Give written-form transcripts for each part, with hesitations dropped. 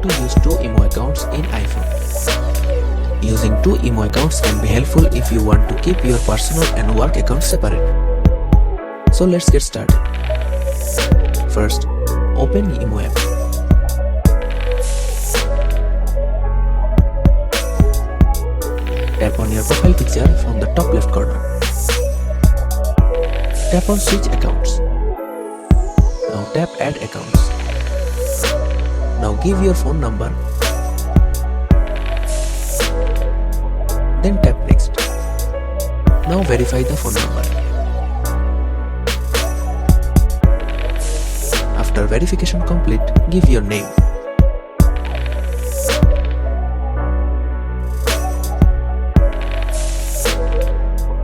to use two imo accounts in iPhone. Using two imo accounts can be helpful if you want to keep your personal and work accounts separate. So let's get started. First, open imo app. Tap on your profile picture from the top left corner. Tap on switch accounts. Now tap add accounts. Now give your phone number. Then tap next. Now verify the phone number. After verification complete, give your name.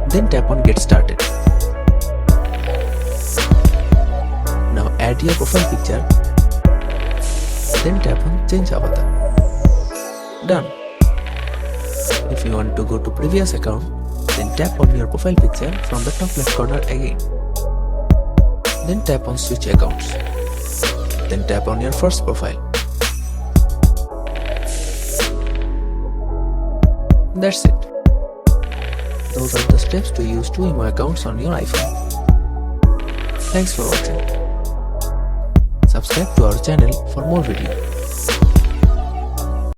Then tap on get started. Now add your profile picture. Then tap on change avatar. Done. If you want to go to previous account, then tap on your profile picture from the top left corner again. Then tap on switch accounts. Then tap on your first profile. That's it. Those are the steps to use two imo accounts on your iPhone. Thanks for watching. Subscribe to our channel for more videos.